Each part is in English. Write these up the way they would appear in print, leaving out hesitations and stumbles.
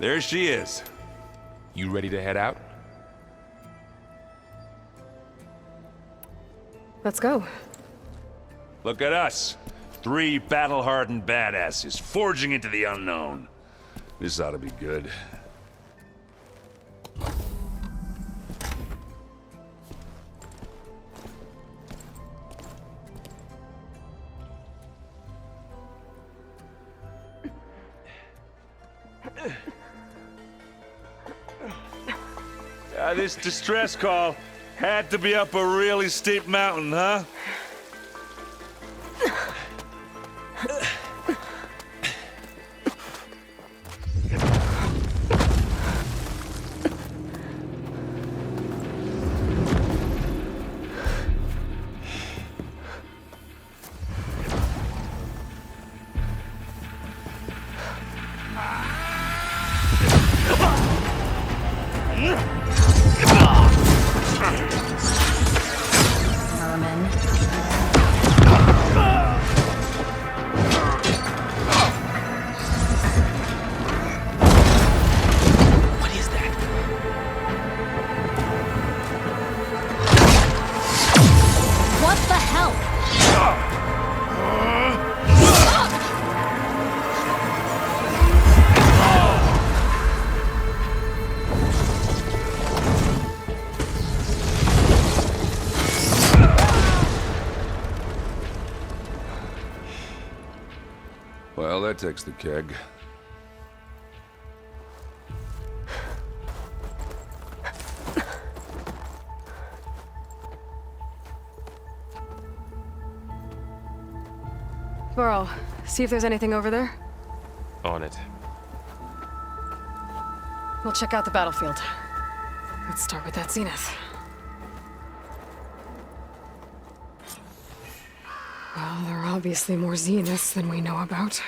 There she is. You ready to head out? Let's go. Look at us. 3 battle-hardened badasses forging into the unknown. This ought to be good. This distress call had to be up a really steep mountain, huh? Well, that takes the keg. Burl, see if there's anything over there. On it. We'll check out the battlefield. Let's start with that zenith. Well, there are obviously more zeniths than we know about.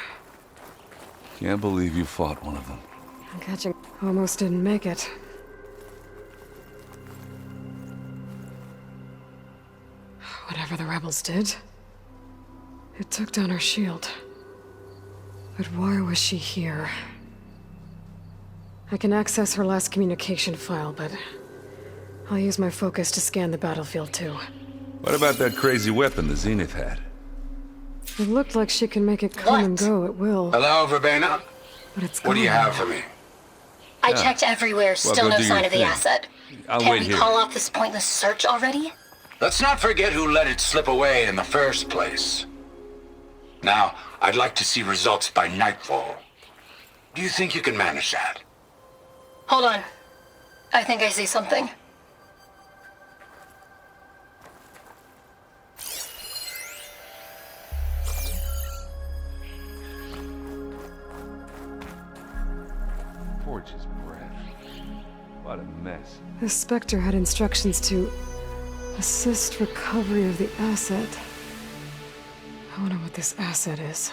Can't believe you fought one of them. I'm catching... Almost didn't make it. Whatever the rebels did, it took down her shield. But why was she here? I can access her last communication file, but I'll use my focus to scan the battlefield too. What about that crazy weapon the Zenith had? It looked like she can make it come and go at will. Hello, Verbena? But it's What do you gone have now. for me? I checked everywhere, still go no do sign your of the thing. asset. I'll Can't wait we here. call off this pointless search already? Let's not forget who let it slip away in the first place. Now, I'd like to see results by nightfall. Do you think you can manage that? Hold on. I think I see something. Forge's breath. What a mess. The Spectre had instructions to assist recovery of the asset. I wonder what this asset is.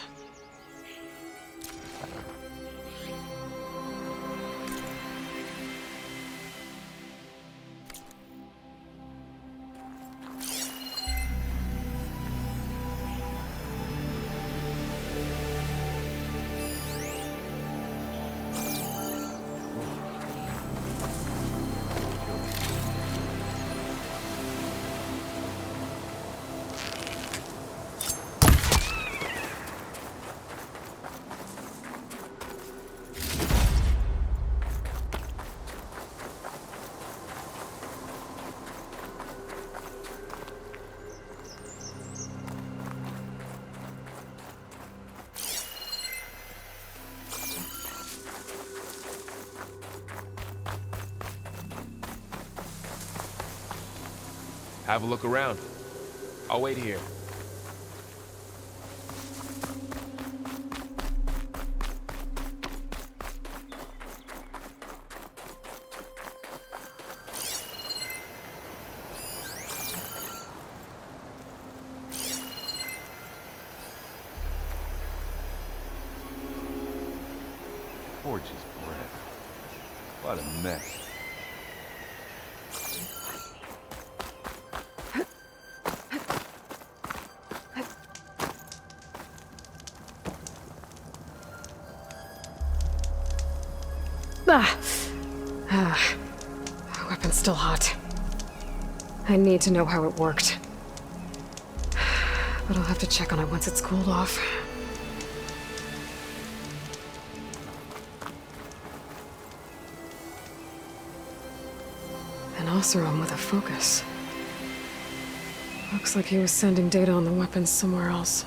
Have a look around. I'll wait here. Forge's breath. What a mess. Weapon's still hot. I need to know how it worked. But I'll have to check on it once it's cooled off. An Oseram with a focus. Looks like he was sending data on the weapons somewhere else.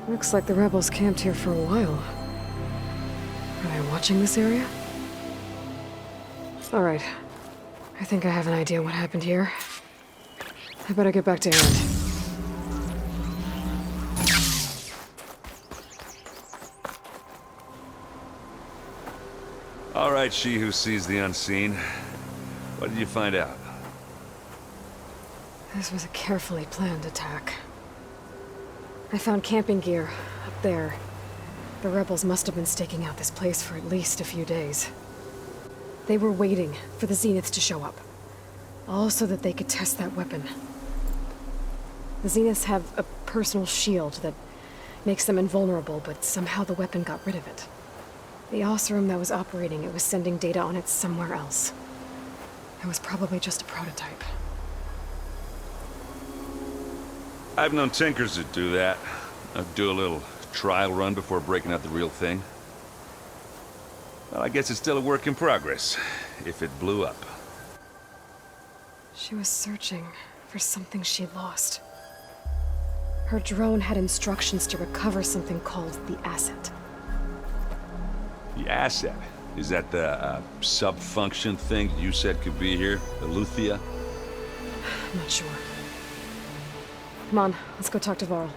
Looks like the rebels camped here for a while. Are they watching this area? All right. I think I have an idea what happened here. I better get back to Aaron. All right, she who sees the unseen. What did you find out? This was a carefully planned attack. I found camping gear up there. The rebels must have been staking out this place for at least a few days. They were waiting for the Zeniths to show up. All so that they could test that weapon. The Zeniths have a personal shield that makes them invulnerable, but somehow the weapon got rid of it. The Oseram that was operating it was sending data on it somewhere else. It was probably just a prototype. I've known tinkers that do that. I'd do a little trial run before breaking out the real thing. Well, I guess it's still a work in progress, if it blew up. She was searching for something she lost. Her drone had instructions to recover something called the asset. The asset? Is that the sub-function thing you said could be here? The Luthia? I'm not sure. Come on, let's go talk to Varl.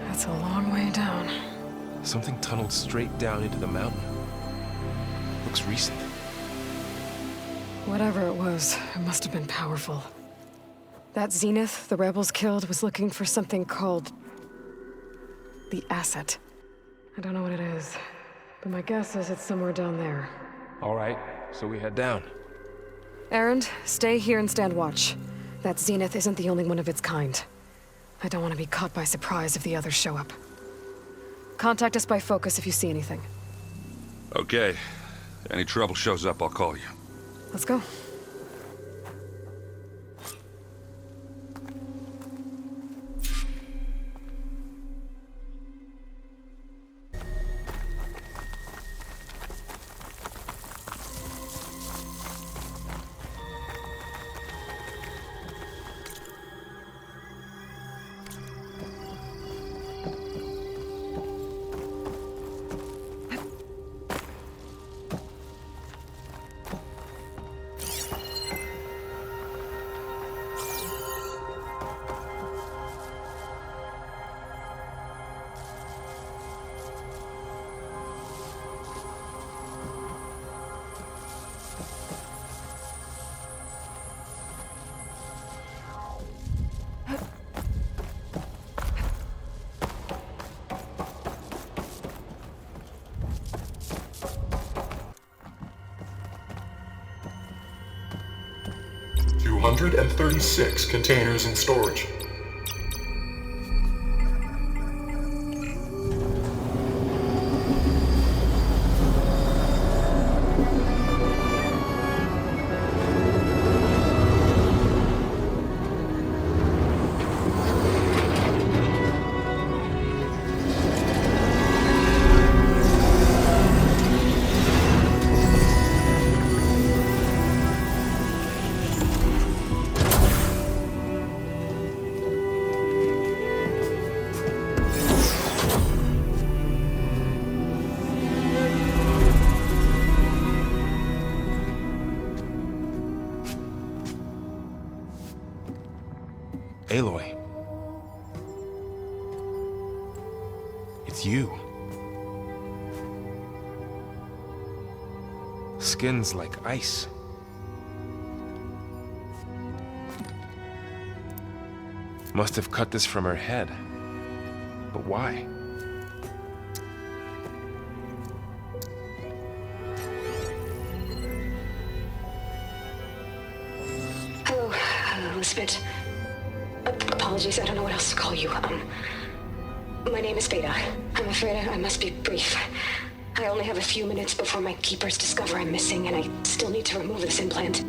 That's a long way down. Something tunneled straight down into the mountain. Looks recent. Whatever it was, it must have been powerful. That Zenith the rebels killed was looking for something called the asset. I don't know what it is, but my guess is it's somewhere down there. All right, so we head down. Erend, stay here and stand watch. That Zenith isn't the only one of its kind. I don't want to be caught by surprise if the others show up. Contact us by focus if you see anything. Okay. Any trouble shows up, I'll call you. Let's go. Hundred and 36 containers in storage. Aloy. It's you. Skin's like ice. Must have cut this from her head. But why? Hello, Elizabeth. Apologies, I don't know what else to call you. My name is Beta. I'm afraid I must be brief. I only have a few minutes before my keepers discover I'm missing, and I still need to remove this implant.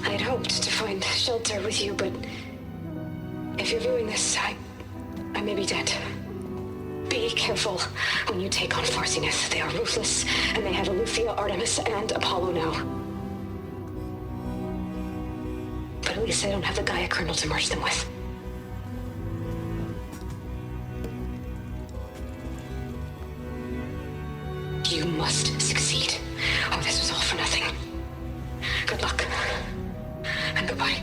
I had hoped to find shelter with you, but if you're viewing this, I may be dead. Be careful when you take on Far Zenith. They are ruthless, and they have Aletheia, Artemis, and Apollo now. But at least I don't have the Gaia kernel to merge them with. You must succeed, or this was all for nothing. Good luck. And goodbye.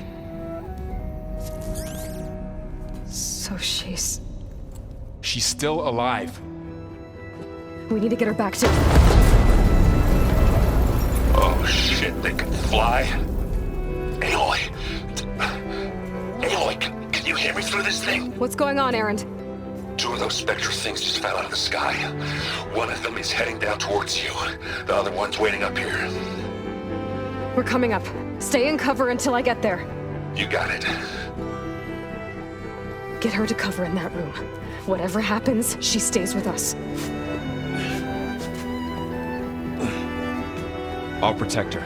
So she's... She's still alive. We need to get her back to... Oh shit, they can fly? Aloy! Aloy, can you hear me through this thing? What's going on, Erend? 2 of those spectral things just fell out of the sky. One of them is heading down towards you. The other one's waiting up here. We're coming up. Stay in cover until I get there. You got it. Get her to cover in that room. Whatever happens, she stays with us. I'll protect her.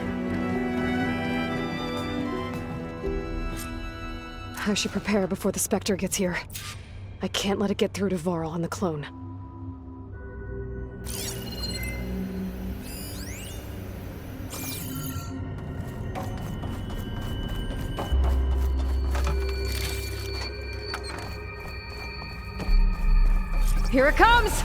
I should prepare before the Spectre gets here. I can't let it get through to Varl and the clone. Here it comes!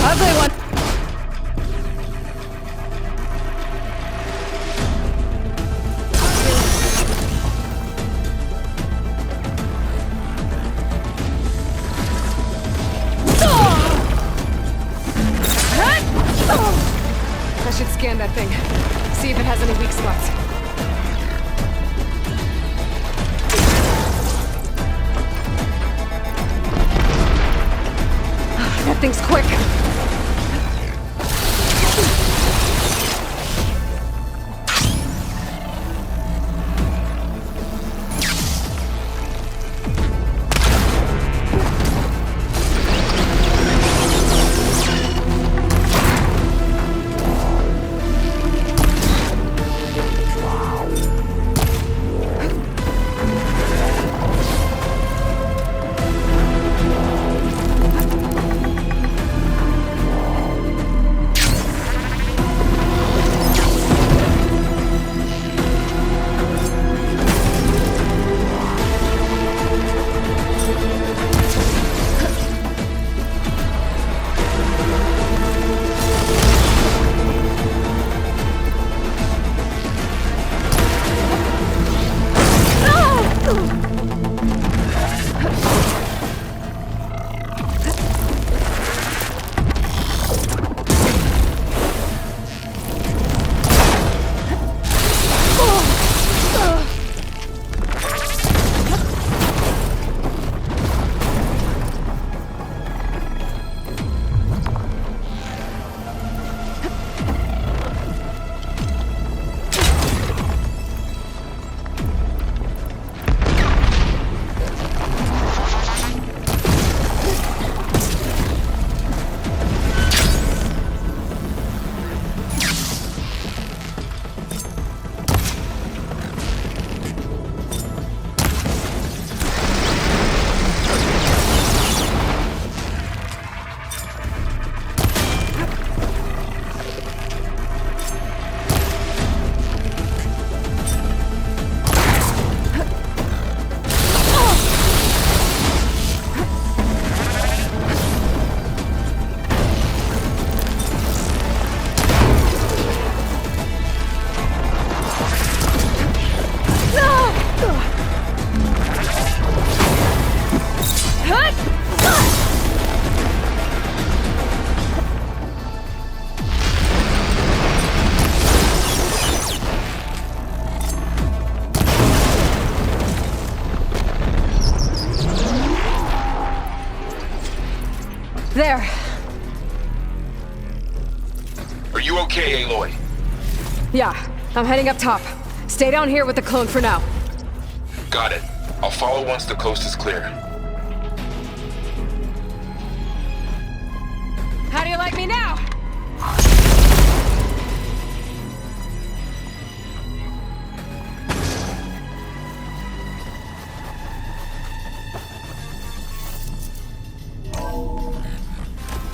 Ugly one. I should scan that thing. See if it has any weak spots. That thing's quick. There. Are you okay, Aloy? Yeah, I'm heading up top. Stay down here with the clone for now. Got it. I'll follow once the coast is clear. How do you like me now?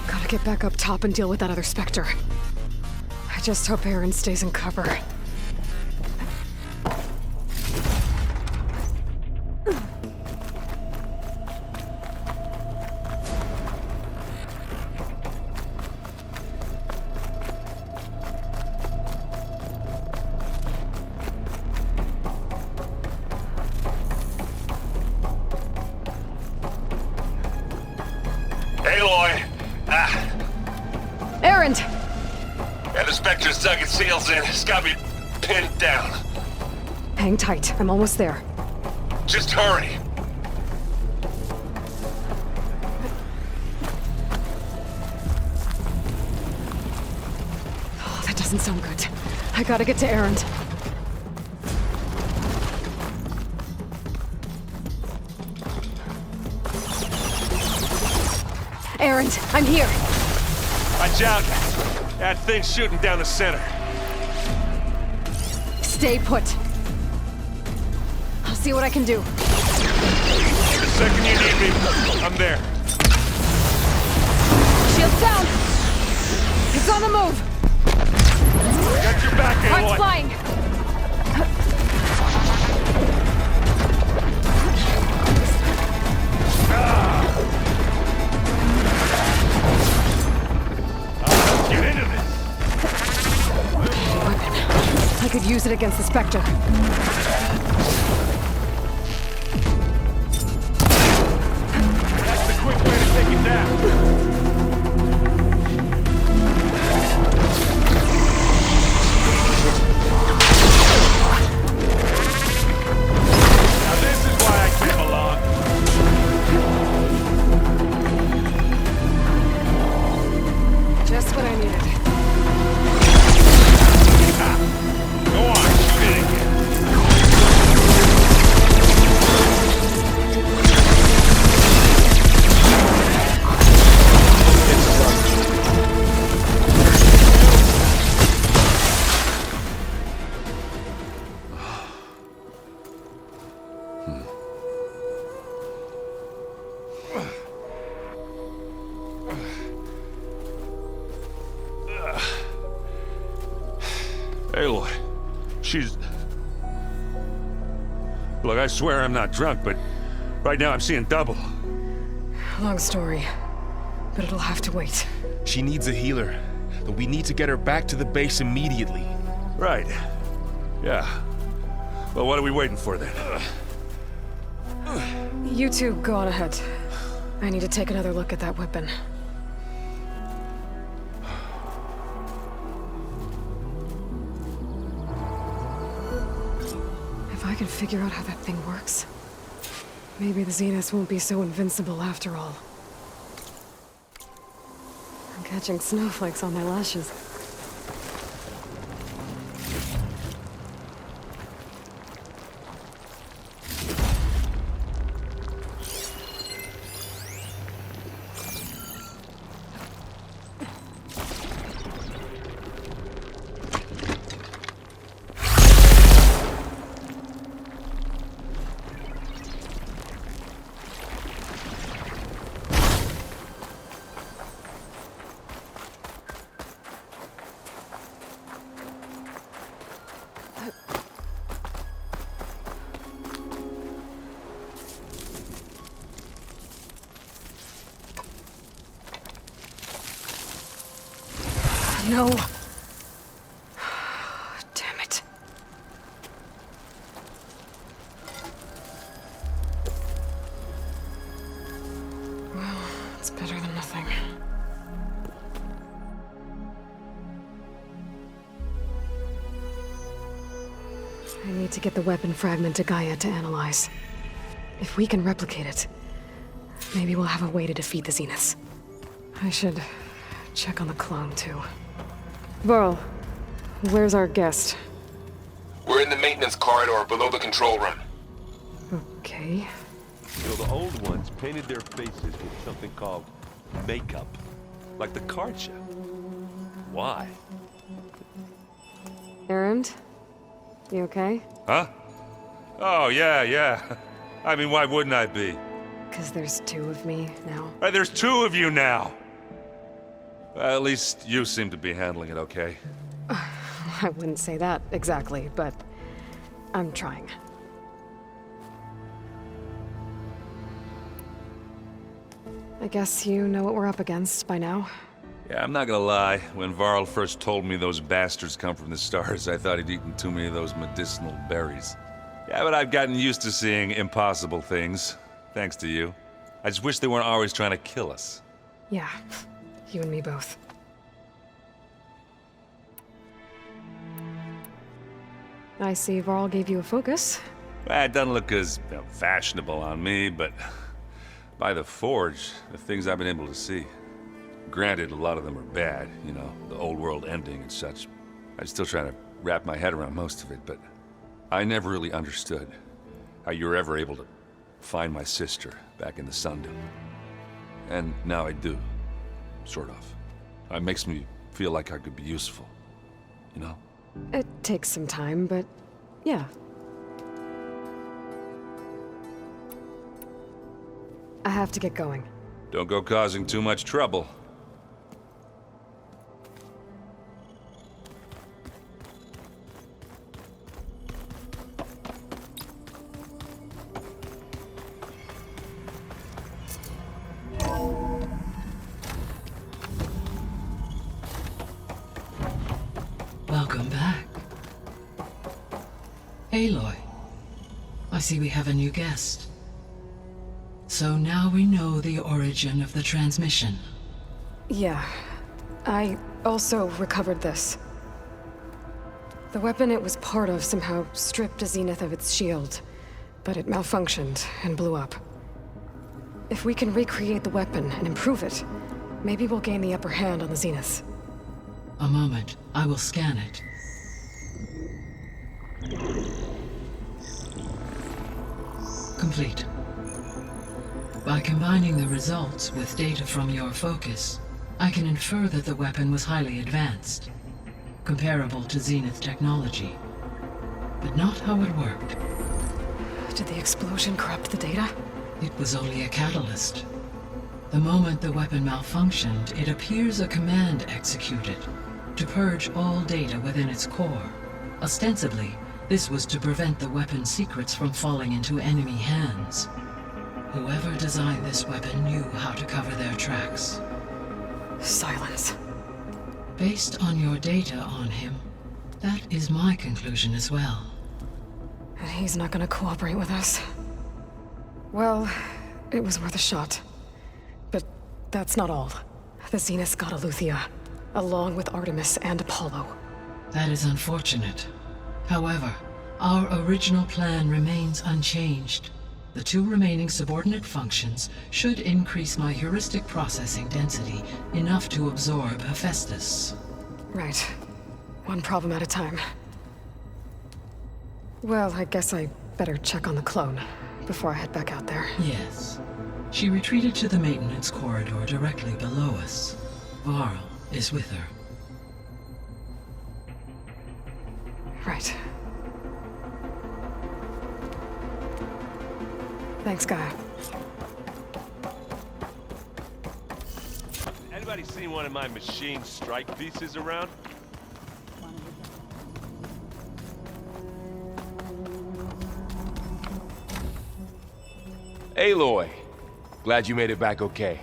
Gotta get back up top and deal with that other Spectre. I just hope Aaron stays in cover. Aloy! Aaron! And the Spectre's dug its heels in. It's got me pinned down. Hang tight, I'm almost there. Just hurry. Oh, that doesn't sound good. I gotta get to Aaron. Aaron, I'm here. Watch out. That thing's shooting down the center. Stay put. I'll see what I can do. The second you need me, I'm there. Shields down! It's on the move! Got your back, Heart's Aloy. flying! Get into this. I could use it against the Spectre. That's the quick way to take it down. Now this is why I came along. Just what I needed. Go on, shoot it again. Aloy, she's... Look, I swear I'm not drunk, but right now I'm seeing double. Long story, but it'll have to wait. She needs a healer, but we need to get her back to the base immediately. Right. Yeah. Well, what are we waiting for then? You two go on ahead. I need to take another look at that weapon. If I can figure out how that thing works, maybe the Zeniths won't be so invincible after all. I'm catching snowflakes on my lashes. No. Damn it. Well, it's better than nothing. I need to get the weapon fragment to Gaia to analyze. If we can replicate it, maybe we'll have a way to defeat the Zeniths. I should check on the clone, too. Varl, where's our guest? We're in the maintenance corridor below the control room. Okay. The old ones painted their faces with something called makeup. Like the card show. Why? Errand? You okay? Huh? Oh, yeah. I mean, why wouldn't I be? 'Cause there's two of me now. There's two of you now! At least you seem to be handling it okay. I wouldn't say that exactly, but I'm trying. I guess you know what we're up against by now. Yeah, I'm not gonna lie. When Varl first told me those bastards come from the stars, I thought he'd eaten too many of those medicinal berries. Yeah, but I've gotten used to seeing impossible things, thanks to you. I just wish they weren't always trying to kill us. Yeah, you and me both. I see Varl gave you a focus. Well, it doesn't look as fashionable on me, but by the Forge, the things I've been able to see. Granted, a lot of them are bad, you know, the old world ending and such. I'm still trying to wrap my head around most of it, but I never really understood how you were ever able to find my sister back in the Sundom. And now I do, sort of. It makes me feel like I could be useful, you know? It takes some time, but yeah. I have to get going. Don't go causing too much trouble. Welcome back. Aloy, I see we have a new guest. So now we know the origin of the transmission. Yeah. I also recovered this. The weapon it was part of somehow stripped Zenith of its shield, but it malfunctioned and blew up. If we can recreate the weapon and improve it, maybe we'll gain the upper hand on the Zeniths. A moment, I will scan it. Complete. By combining the results with data from your focus, I can infer that the weapon was highly advanced, comparable to Zenith technology, but not how it worked. Did the explosion corrupt the data? It was only a catalyst. The moment the weapon malfunctioned, it appears a command executed to purge all data within its core. Ostensibly, this was to prevent the weapon's secrets from falling into enemy hands. Whoever designed this weapon knew how to cover their tracks. Silence. Based on your data on him, that is my conclusion as well. And he's not gonna cooperate with us. Well, it was worth a shot. But that's not all. The Zeniths got Aletheia, along with Artemis and Apollo. That is unfortunate. However, our original plan remains unchanged. The two remaining subordinate functions should increase my heuristic processing density enough to absorb Hephaestus. Right. One problem at a time. Well, I guess I better check on the clone before I head back out there. Yes. She retreated to the maintenance corridor directly below us. Varl is with her. Right. Thanks, Gaia. Anybody seen one of my machine strike pieces around? Aloy, glad you made it back okay.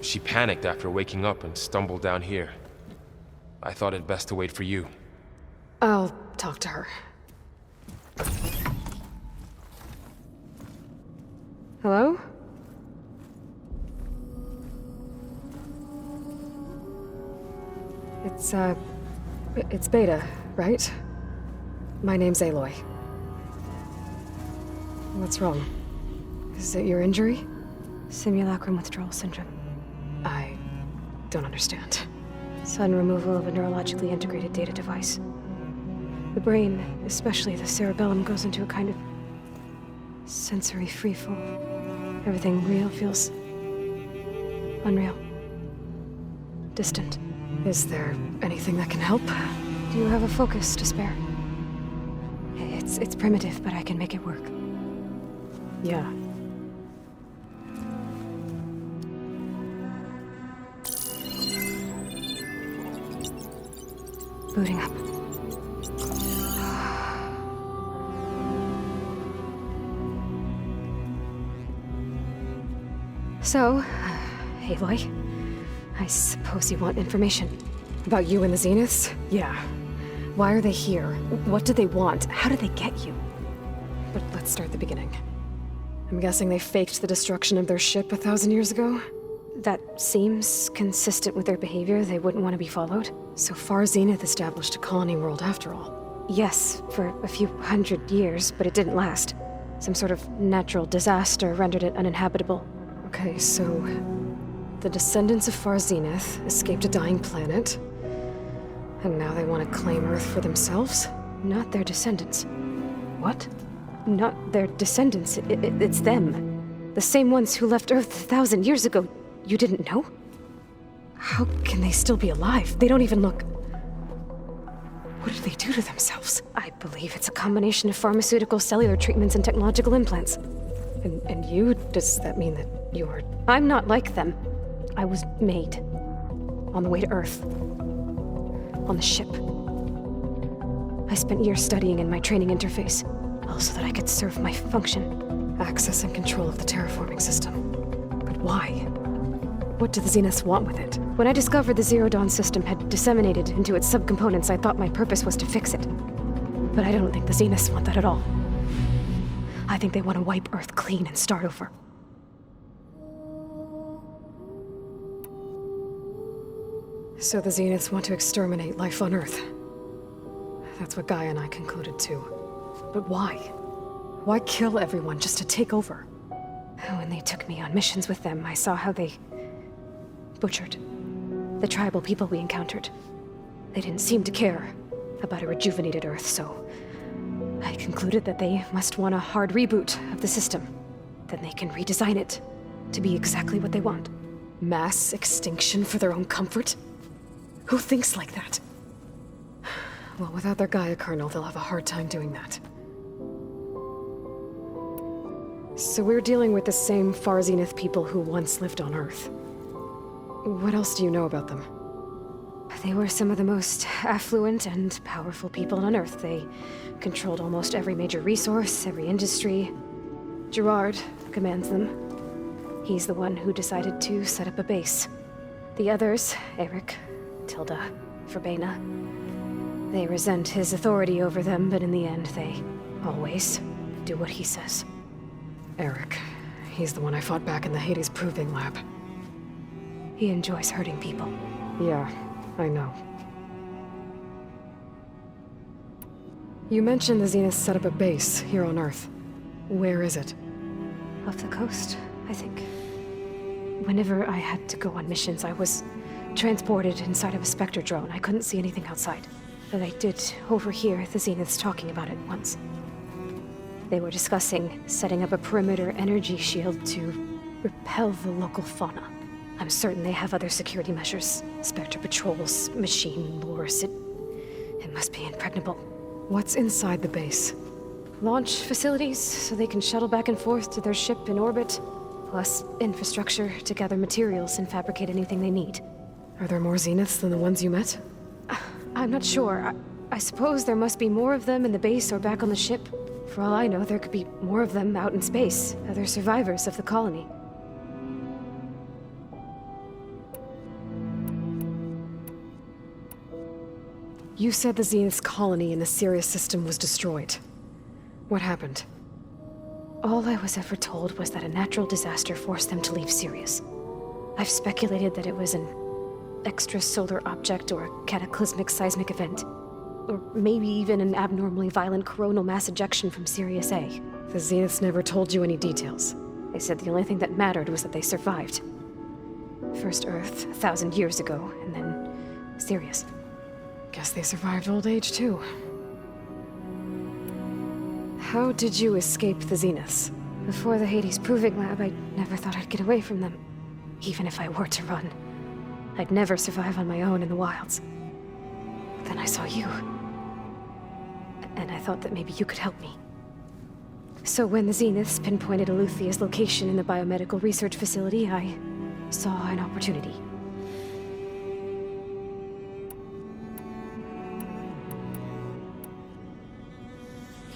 She panicked after waking up and stumbled down here. I thought it best to wait for you. I'll talk to her. Hello? It's Beta, right? My name's Aloy. What's wrong? Is it your injury? Simulacrum withdrawal syndrome. I don't understand. Sudden removal of a neurologically integrated data device. The brain, especially the cerebellum, goes into a kind of sensory freefall. Everything real feels unreal. Distant. Is there anything that can help? Do you have a focus to spare? It's primitive, but I can make it work. Yeah. Booting up. So, Aloy, I suppose you want information. About you and the Zeniths? Yeah. Why are they here? What do they want? How did they get you? But let's start at the beginning. I'm guessing they faked the destruction of their ship 1,000 years ago? That seems consistent with their behavior. They wouldn't want to be followed. So far, Zenith established a colony world after all. Yes, for a few hundred years, but it didn't last. Some sort of natural disaster rendered it uninhabitable. Okay, so the descendants of Far Zenith escaped a dying planet, and now they want to claim Earth for themselves? Not their descendants. What? Not their descendants. It's them. The same ones who left Earth 1,000 years ago. You didn't know? How can they still be alive? They don't even look... What did they do to themselves? I believe it's a combination of pharmaceutical, cellular treatments, and technological implants. And you? Does that mean that you're... I'm not like them. I was made. On the way to Earth. On the ship. I spent years studying in my training interface, all so that I could serve my function. Access and control of the terraforming system. But why? What do the Zeniths want with it? When I discovered the Zero Dawn system had disseminated into its subcomponents, I thought my purpose was to fix it. But I don't think the Zeniths want that at all. I think they want to wipe Earth clean and start over. So the Zeniths want to exterminate life on Earth. That's what Gaia and I concluded too. But why? Why kill everyone just to take over? When they took me on missions with them, I saw how they butchered the tribal people we encountered. They didn't seem to care about a rejuvenated Earth, so I concluded that they must want a hard reboot of the system. Then they can redesign it to be exactly what they want. Mass extinction for their own comfort? Who thinks like that? Well, without their Gaia kernel, they'll have a hard time doing that. So we're dealing with the same Far Zenith people who once lived on Earth. What else do you know about them? They were some of the most affluent and powerful people on Earth. They controlled almost every major resource, every industry. Gerard commands them. He's the one who decided to set up a base. The others, Eric, Tilda, Verbena, they resent his authority over them, but in the end, they always do what he says. Eric. He's the one I fought back in the Hades Proving Lab. He enjoys hurting people. Yeah, I know. You mentioned the Zeniths set up a base here on Earth. Where is it? Off the coast, I think. Whenever I had to go on missions, I was transported inside of a Spectre drone. I couldn't see anything outside. But I did overhear the Zeniths talking about it once. They were discussing setting up a perimeter energy shield to repel the local fauna. I'm certain they have other security measures. Spectre patrols, machine lures. It must be impregnable. What's inside the base? Launch facilities, so they can shuttle back and forth to their ship in orbit. Plus infrastructure to gather materials and fabricate anything they need. Are there more Zeniths than the ones you met? I'm not sure. I suppose there must be more of them in the base or back on the ship. For all I know, there could be more of them out in space, other survivors of the colony. You said the Zenith's colony in the Sirius system was destroyed. What happened? All I was ever told was that a natural disaster forced them to leave Sirius. I've speculated that it was an extrasolar object or a cataclysmic seismic event. Or maybe even an abnormally violent coronal mass ejection from Sirius A. The Zeniths never told you any details. They said the only thing that mattered was that they survived. First Earth, 1,000 years ago, and then Sirius. Guess they survived old age, too. How did you escape the Zeniths? Before the Hades Proving Lab, I never thought I'd get away from them. Even if I were to run. I'd never survive on my own in the wilds. But then I saw you. And I thought that maybe you could help me. So when the Zeniths pinpointed Eluthia's location in the biomedical research facility, I saw an opportunity.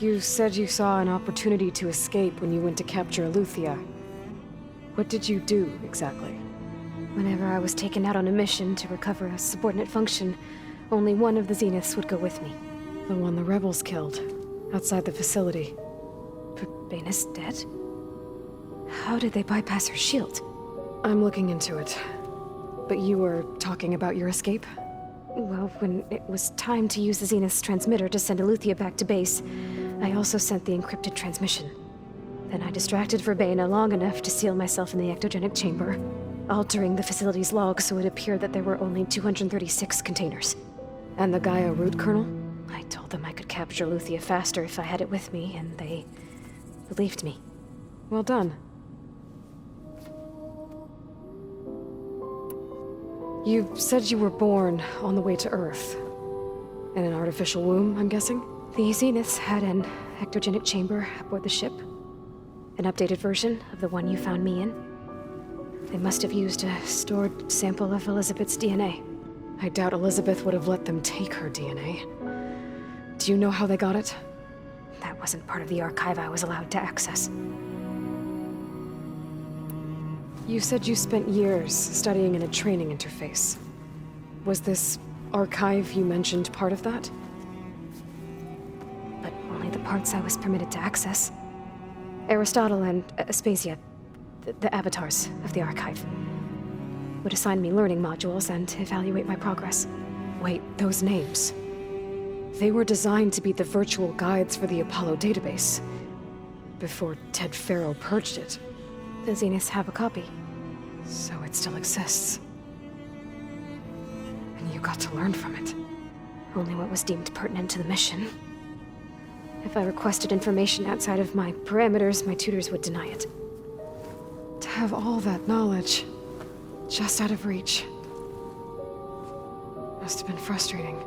You said you saw an opportunity to escape when you went to capture Eluthia. What did you do, exactly? Whenever I was taken out on a mission to recover a subordinate function, only one of the Zeniths would go with me. The one the rebels killed, outside the facility. But Baina's dead? How did they bypass her shield? I'm looking into it. But you were talking about your escape? Well, when it was time to use the Zenith's transmitter to send Eluthia back to base, I also sent the encrypted transmission. Then I distracted Verbaina long enough to seal myself in the ectogenic chamber, altering the facility's log so it appeared that there were only 236 containers. And the Gaia root kernel? I told them I could capture Eluthia faster if I had it with me, and they believed me. Well done. You said you were born on the way to Earth. In an artificial womb, I'm guessing? The Zeniths had an ectogenic chamber aboard the ship. An updated version of the one you found me in. They must have used a stored sample of Elizabeth's DNA. I doubt Elizabeth would have let them take her DNA. Do you know how they got it? That wasn't part of the archive I was allowed to access. You said you spent years studying in a training interface. Was this archive you mentioned part of that? But only the parts I was permitted to access. Aristotle and Aspasia, the avatars of the archive, would assign me learning modules and evaluate my progress. Wait, those names. They were designed to be the virtual guides for the Apollo database. Before Ted Faro purged it. The Zeniths have a copy. So it still exists. And you got to learn from it. Only what was deemed pertinent to the mission. If I requested information outside of my parameters, my tutors would deny it. To have all that knowledge, just out of reach, must have been frustrating.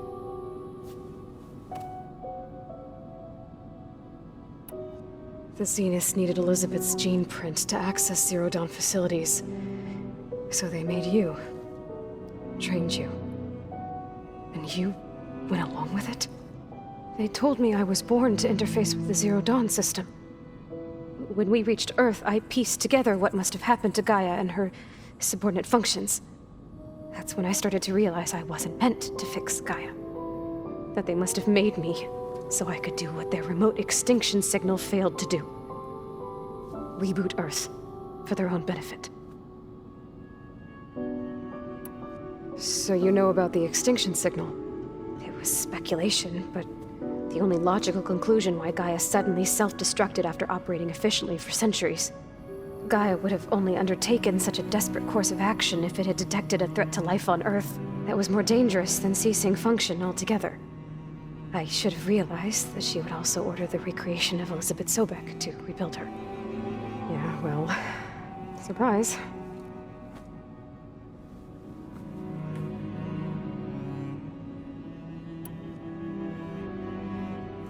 The Zeniths needed Elizabeth's gene print to access Zero Dawn facilities. So they made you. Trained you. And you went along with it? They told me I was born to interface with the Zero Dawn system. When we reached Earth, I pieced together what must have happened to Gaia and her subordinate functions. That's when I started to realize I wasn't meant to fix Gaia. That they must have made me so I could do what their remote extinction signal failed to do. Reboot Earth for their own benefit. So you know about the extinction signal? It was speculation, but the only logical conclusion why Gaia suddenly self-destructed after operating efficiently for centuries. Gaia would have only undertaken such a desperate course of action if it had detected a threat to life on Earth that was more dangerous than ceasing function altogether. I should have realized that she would also order the recreation of Elizabeth Sobek to rebuild her. Yeah, well, surprise.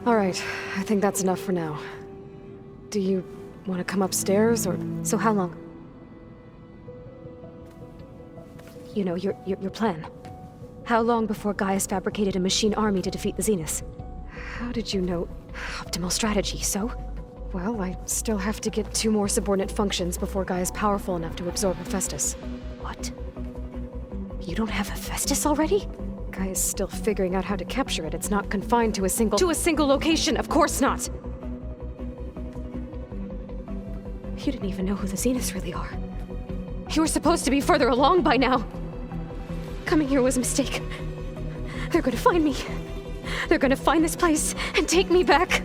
All right, I think that's enough for now. Do you want to come upstairs, or... So how long? You know, your plan. How long before Gaia's fabricated a machine army to defeat the Zeniths? How did you know? Optimal strategy, so? Well, I still have to get 2 more subordinate functions before Gaia's powerful enough to absorb Hephaestus. What? You don't have Hephaestus already? Gaia's still figuring out how to capture it. It's not confined to a single... To a single location, of course not! You didn't even know who the Zeniths really are. You were supposed to be further along by now. Coming here was a mistake. They're gonna find me. They're gonna find this place and take me back.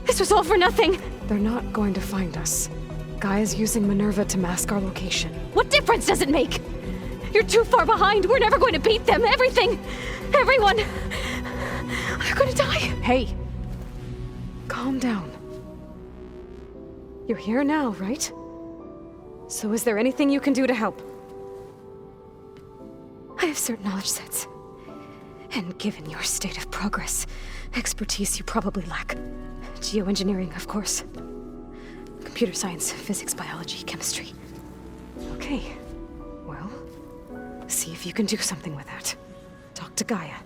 This was all for nothing. They're not going to find us. Gaia's using Minerva to mask our location. What difference does it make? You're too far behind. We're never going to beat them. Everything, everyone, they're gonna die. Hey! Calm down. You're here now, right? So is there anything you can do to help? I have certain knowledge sets. And given your state of progress, expertise you probably lack. Geoengineering, of course. Computer science, physics, biology, chemistry. Okay. Well, see if you can do something with that. Talk to Gaia.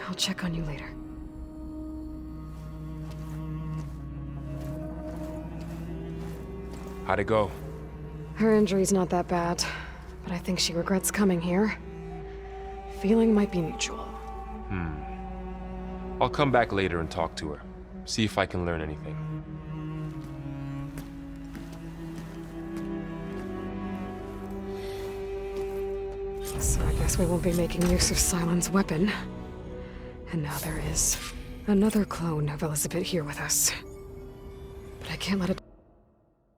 I'll check on you later. How'd it go? Her injury's not that bad, but I think she regrets coming here. Feeling might be mutual. I'll come back later and talk to her. See if I can learn anything. So I guess we won't be making use of Sylens' weapon. And now there is another clone of Elizabeth here with us. But I can't let it...